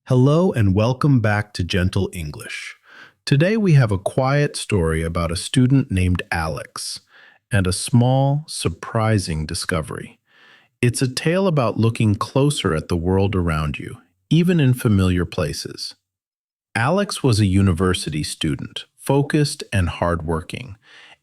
Hello and welcome back to Gentle English. Today we have a quiet story about a student named Alex and a small, surprising discovery. It's a tale about looking closer at the world around you, even in familiar places. Alex was a university student, focused and hardworking.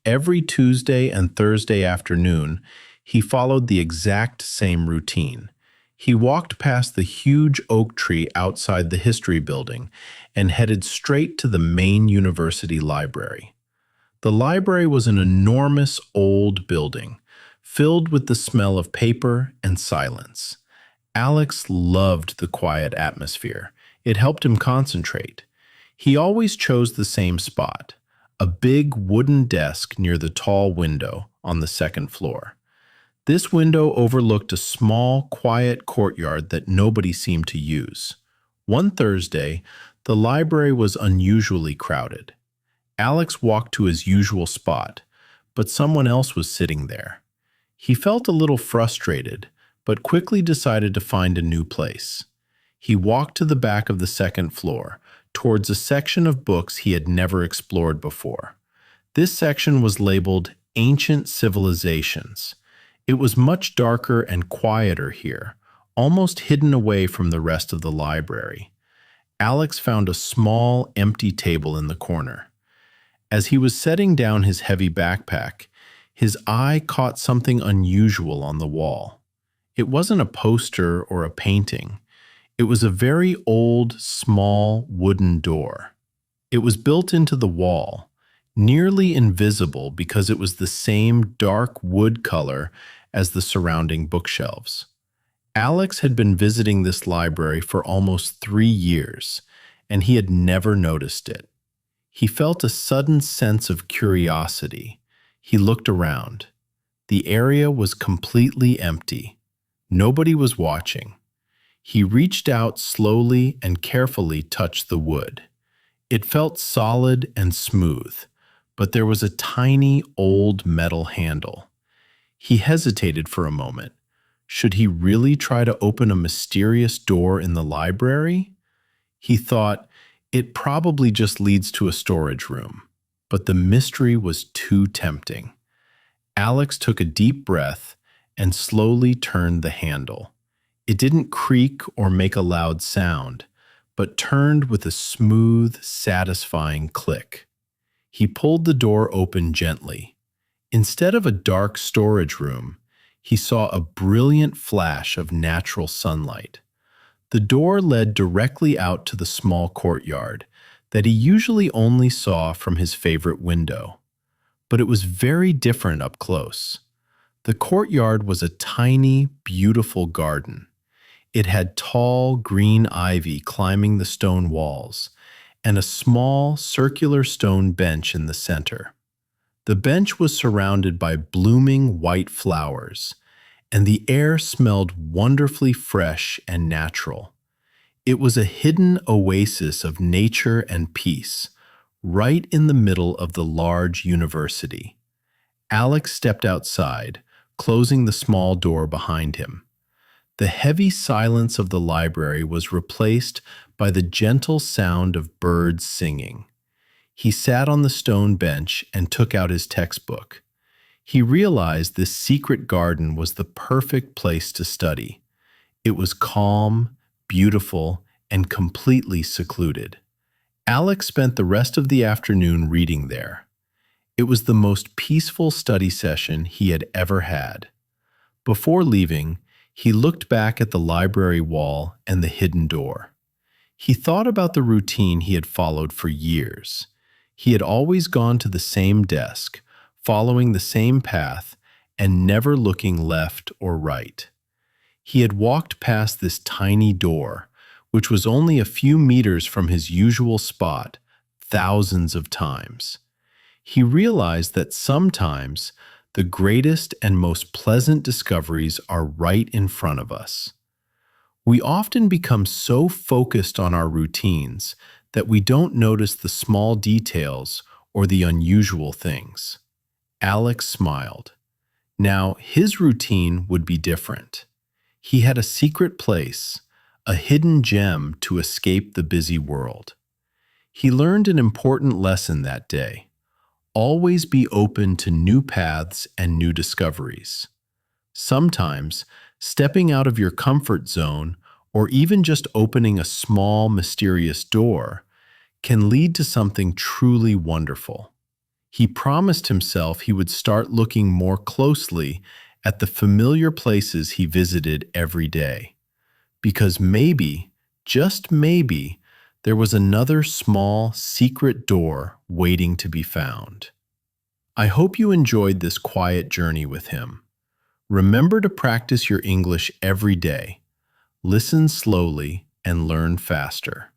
Every Tuesday and Thursday afternoon, he followed the exact same routine. He walked past the huge oak tree outside the history building and headed straight to the main university library. The library was an enormous old building, filled with the smell of paper and silence. Alex loved the quiet atmosphere. It helped him concentrate. He always chose the same spot, a big wooden desk near the tall window on the second floor. This window overlooked a small, quiet courtyard that nobody seemed to use. One Thursday, the library was unusually crowded. Alex walked to his usual spot, but someone else was sitting there. He felt a little frustrated, but quickly decided to find a new place. He walked to the back of the second floor, towards a section of books he had never explored before. This section was labeled Ancient Civilizations. It was much darker and quieter here, almost hidden away from the rest of the library. Alex found a small, empty table in the corner. As he was setting down his heavy backpack, his eye caught something unusual on the wall. It wasn't a poster or a painting. It was a very old, small wooden door. It was built into the wall, nearly invisible because it was the same dark wood color as the surrounding bookshelves. Alex had been visiting this library for almost 3 years, and he had never noticed it. He felt a sudden sense of curiosity. He looked around. The area was completely empty. Nobody was watching. He reached out slowly and carefully touched the wood. It felt solid and smooth, but there was a tiny old metal handle. He hesitated for a moment. Should he really try to open a mysterious door in the library? He thought, it probably just leads to a storage room. But the mystery was too tempting. Alex took a deep breath and slowly turned the handle. It didn't creak or make a loud sound, but turned with a smooth, satisfying click. He pulled the door open gently. Instead of a dark storage room, he saw a brilliant flash of natural sunlight. The door led directly out to the small courtyard that he usually only saw from his favorite window. But it was very different up close. The courtyard was a tiny, beautiful garden. It had tall, green ivy climbing the stone walls, and a small, circular stone bench in the center. The bench was surrounded by blooming white flowers, and the air smelled wonderfully fresh and natural. It was a hidden oasis of nature and peace, right in the middle of the large university. Alex stepped outside, closing the small door behind him. The heavy silence of the library was replaced by the gentle sound of birds singing. He sat on the stone bench and took out his textbook. He realized this secret garden was the perfect place to study. It was calm, beautiful, and completely secluded. Alex spent the rest of the afternoon reading there. It was the most peaceful study session he had ever had. Before leaving, he looked back at the library wall and the hidden door. He thought about the routine he had followed for years. He had always gone to the same desk, following the same path, and never looking left or right. He had walked past this tiny door, which was only a few meters from his usual spot, thousands of times. He realized that sometimes the greatest and most pleasant discoveries are right in front of us. We often become so focused on our routines that we don't notice the small details or the unusual things. Alex smiled. Now, his routine would be different. He had a secret place, a hidden gem to escape the busy world. He learned an important lesson that day. Always be open to new paths and new discoveries. Sometimes, stepping out of your comfort zone or even just opening a small, mysterious door can lead to something truly wonderful. He promised himself he would start looking more closely at the familiar places he visited every day. Because maybe, just maybe, there was another small, secret door waiting to be found. I hope you enjoyed this quiet journey with him. Remember to practice your English every day. Listen slowly and learn faster.